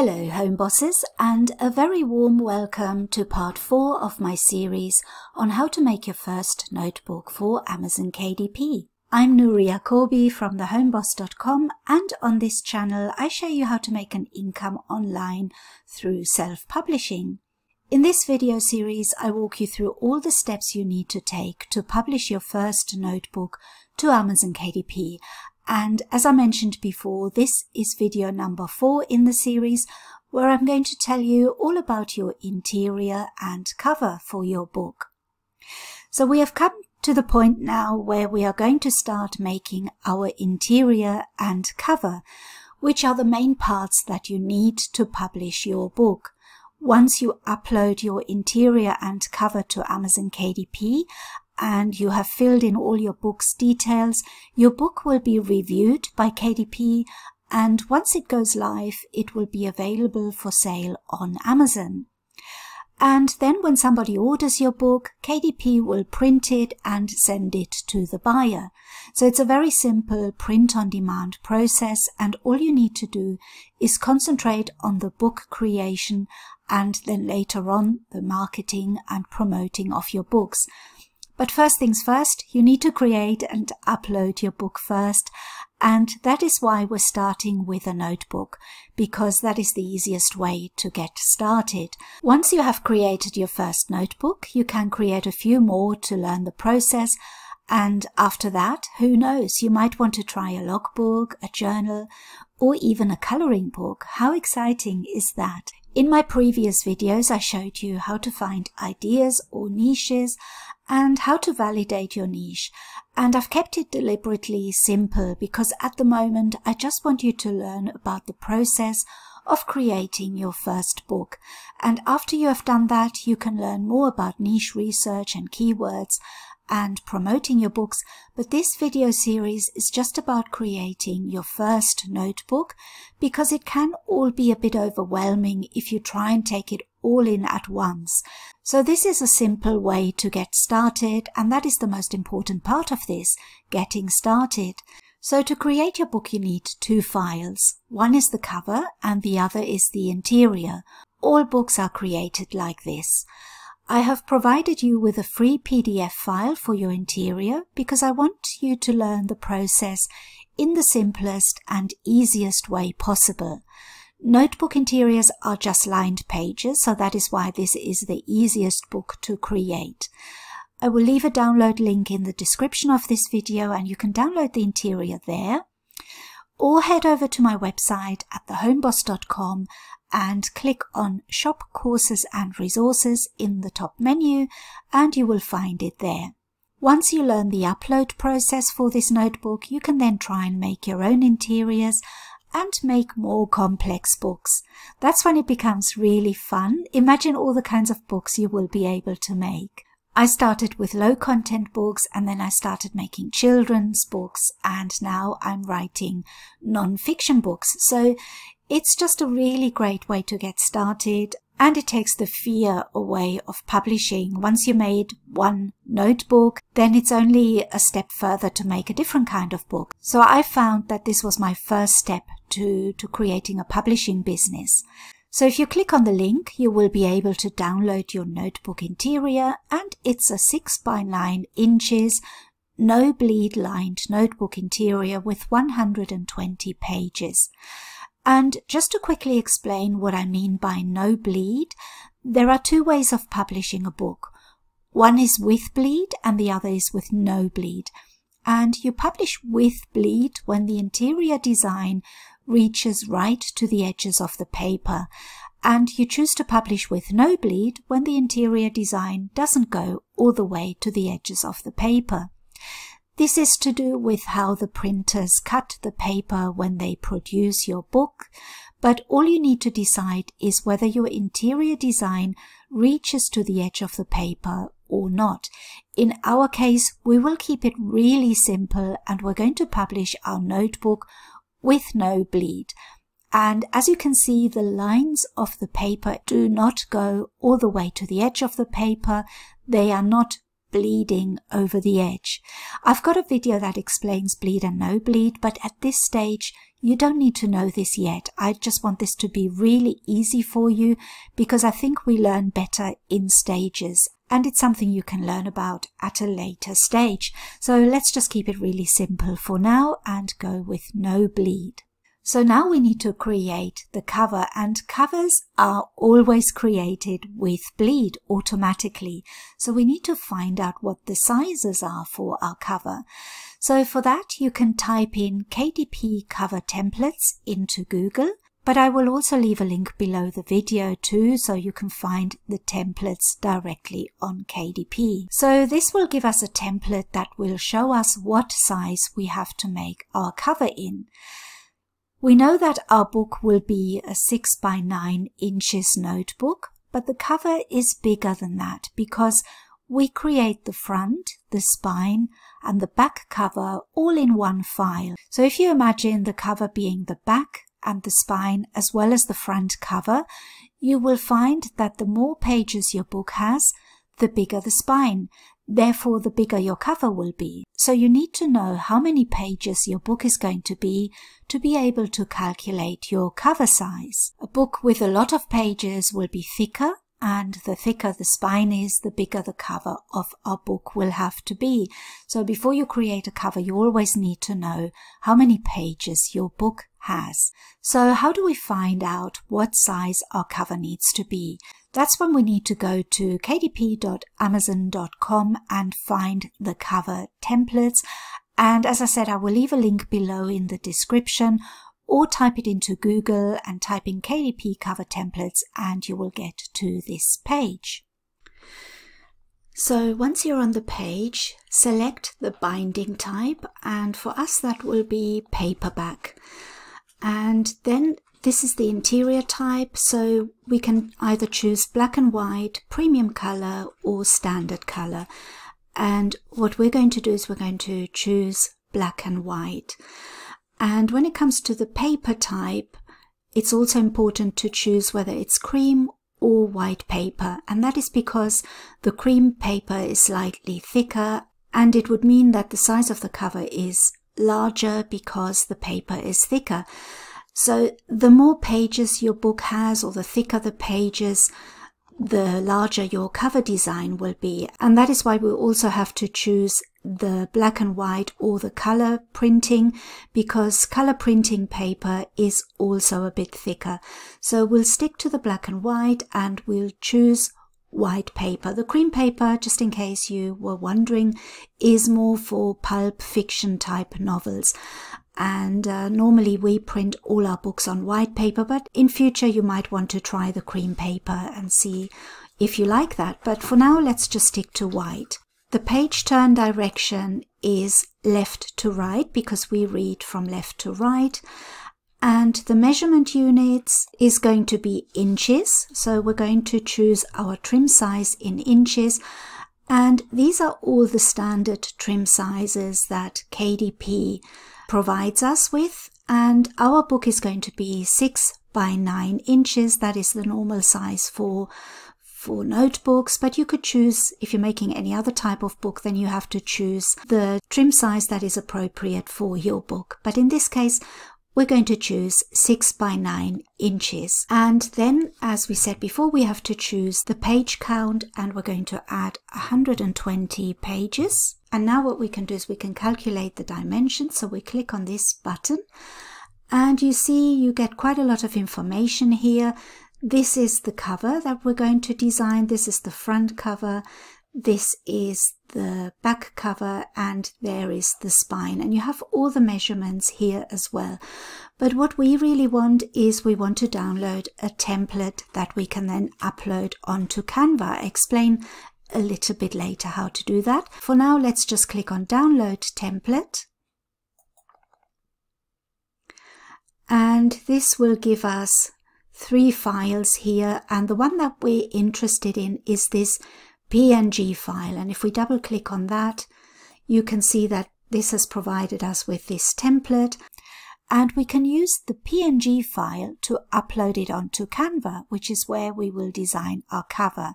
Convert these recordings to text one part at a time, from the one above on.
Hello home bosses, and a very warm welcome to part 4 of my series on how to make your first notebook for Amazon KDP. I'm Nuria Corby from thehomeboss.com, and on this channel I show you how to make an income online through self-publishing. In this video series I walk you through all the steps you need to take to publish your first notebook to Amazon KDP. And as I mentioned before, this is video number 4 in the series, where I'm going to tell you all about your interior and cover for your book. So we have come to the point now where we are going to start making our interior and cover, which are the main parts that you need to publish your book. Once you upload your interior and cover to Amazon KDP, and you have filled in all your book's details, your book will be reviewed by KDP, and once it goes live, it will be available for sale on Amazon. And then when somebody orders your book, KDP will print it and send it to the buyer. So it's a very simple print-on-demand process, and all you need to do is concentrate on the book creation and then later on the marketing and promoting of your books. But first things first, you need to create and upload your book first, and that is why we're starting with a notebook, because that is the easiest way to get started. Once you have created your first notebook, you can create a few more to learn the process, and after that, who knows, you might want to try a logbook, a journal, or even a coloring book. How exciting is that? In my previous videos, I showed you how to find ideas or niches and how to validate your niche. And I've kept it deliberately simple because at the moment I just want you to learn about the process of creating your first book. And after you have done that, you can learn more about niche research and keywords and promoting your books. But this video series is just about creating your first notebook, because it can all be a bit overwhelming if you try and take it all in at once. So this is a simple way to get started, and that is the most important part of this, getting started. So to create your book you need 2 files. One is the cover and the other is the interior. All books are created like this. I have provided you with a free PDF file for your interior because I want you to learn the process in the simplest and easiest way possible. Notebook interiors are just lined pages, so that is why this is the easiest book to create. I will leave a download link in the description of this video, and you can download the interior there, or head over to my website at thehomeboss.com and click on Shop Courses and Resources in the top menu, and you will find it there. Once you learn the upload process for this notebook, you can then try and make your own interiors and make more complex books. That's when it becomes really fun. Imagine all the kinds of books you will be able to make. I started with low content books, and then I started making children's books, and now I'm writing non-fiction books. So it's just a really great way to get started, and it takes the fear away of publishing. Once you made one notebook, then it's only a step further to make a different kind of book. So I found that this was my first step to creating a publishing business. So if you click on the link, you will be able to download your notebook interior, and it's a 6 by 9 inches, no bleed lined notebook interior with 120 pages. And just to quickly explain what I mean by no bleed, there are 2 ways of publishing a book. One is with bleed and the other is with no bleed. And you publish with bleed when the interior design reaches right to the edges of the paper. And you choose to publish with no bleed when the interior design doesn't go all the way to the edges of the paper. This is to do with how the printers cut the paper when they produce your book, but all you need to decide is whether your interior design reaches to the edge of the paper or not. In our case, we will keep it really simple, and we're going to publish our notebook with no bleed. And as you can see, the lines of the paper do not go all the way to the edge of the paper. They are not bleeding over the edge. I've got a video that explains bleed and no bleed, but at this stage You don't need to know this yet. I just want this to be really easy for you because I think we learn better in stages, and it's something you can learn about at a later stage. So let's just keep it really simple for now and go with no bleed. So now we need to create the cover, and covers are always created with bleed automatically. So we need to find out what the sizes are for our cover. So for that you can type in KDP cover templates into Google, but I will also leave a link below the video too, so you can find the templates directly on KDP. So this will give us a template that will show us what size we have to make our cover in. We know that our book will be a 6 by 9 inches notebook, but the cover is bigger than that because we create the front, the spine, and the back cover all in one file. So if you imagine the cover being the back and the spine as well as the front cover, you will find that the more pages your book has, the bigger the spine. Therefore, the bigger your cover will be. So you need to know how many pages your book is going to be able to calculate your cover size. A book with a lot of pages will be thicker, and the thicker the spine is, the bigger the cover of our book will have to be. So before you create a cover, you always need to know how many pages your book has. So how do we find out what size our cover needs to be? That's when we need to go to kdp.amazon.com and find the cover templates. And as I said, I will leave a link below in the description, or type it into Google and type in KDP cover templates and you will get to this page. So once you're on the page, select the binding type, and for us that will be paperback. And then this is the interior type, so we can either choose black and white, premium color, or standard color. And what we're going to do is we're going to choose black and white. And when it comes to the paper type, it's also important to choose whether it's cream or white paper. And that is because the cream paper is slightly thicker, and it would mean that the size of the cover is larger because the paper is thicker. So the more pages your book has, or the thicker the pages, the larger your cover design will be. And that is why we also have to choose the black and white or the color printing, because color printing paper is also a bit thicker. So we'll stick to the black and white and we'll choose white paper. The cream paper, just in case you were wondering, is more for pulp fiction type novels. And normally we print all our books on white paper, but in future you might want to try the cream paper and see if you like that. But for now, let's just stick to white. The page turn direction is left to right because we read from left to right. And the measurement units is going to be inches. So we're going to choose our trim size in inches. And these are all the standard trim sizes that KDP provides us with, and our book is going to be 6 by 9 inches. That is the normal size for notebooks, but you could choose, if you're making any other type of book, then you have to choose the trim size that is appropriate for your book. But in this case, we're going to choose 6 by 9 inches. And then, as we said before, we have to choose the page count, and we're going to add 120 pages. And now what we can do is we can calculate the dimensions. So we click on this button and you see you get quite a lot of information here. This is the cover that we're going to design. This is the front cover. This is the back cover, and there is the spine. And you have all the measurements here as well. But what we really want is we want to download a template that we can then upload onto Canva. I explain a little bit later how to do that. For now, let's just click on download template. And this will give us 3 files here. And the one that we're interested in is this PNG file. And if we double click on that, you can see that this has provided us with this template. And we can use the PNG file to upload it onto Canva, which is where we will design our cover.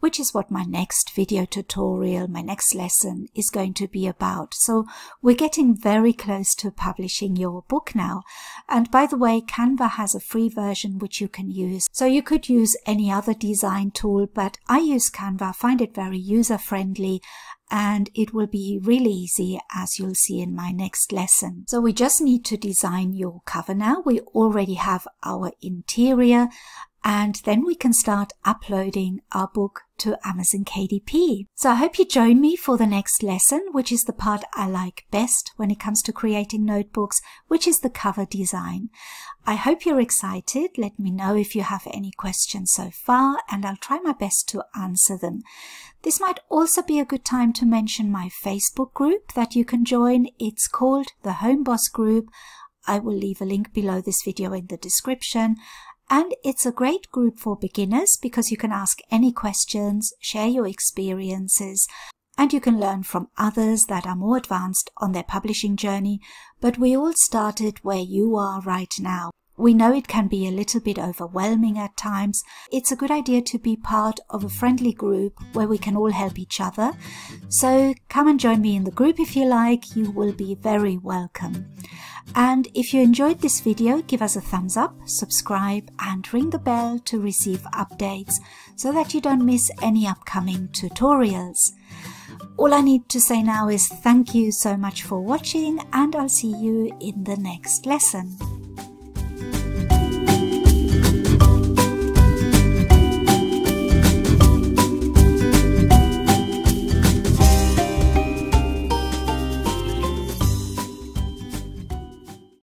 which is what my next video tutorial, my next lesson is going to be about. So we're getting very close to publishing your book now. And by the way, Canva has a free version which you can use. So you could use any other design tool, but I use Canva, find it very user-friendly, and it will be really easy, as you'll see in my next lesson. So we just need to design your cover now. We already have our interior, and then we can start uploading our book to Amazon KDP. So I hope you join me for the next lesson, which is the part I like best when it comes to creating notebooks, which is the cover design. I hope you're excited. Let me know if you have any questions so far, and I'll try my best to answer them. This might also be a good time to mention my Facebook group that you can join. It's called The Home Boss Group. I will leave a link below this video in the description. And it's a great group for beginners because you can ask any questions, share your experiences, and you can learn from others that are more advanced on their publishing journey. But we all started where you are right now. We know it can be a little bit overwhelming at times. It's a good idea to be part of a friendly group where we can all help each other. So come and join me in the group if you like. You will be very welcome. And if you enjoyed this video, give us a thumbs up, subscribe, and ring the bell to receive updates so that you don't miss any upcoming tutorials. All I need to say now is thank you so much for watching, and I'll see you in the next lesson.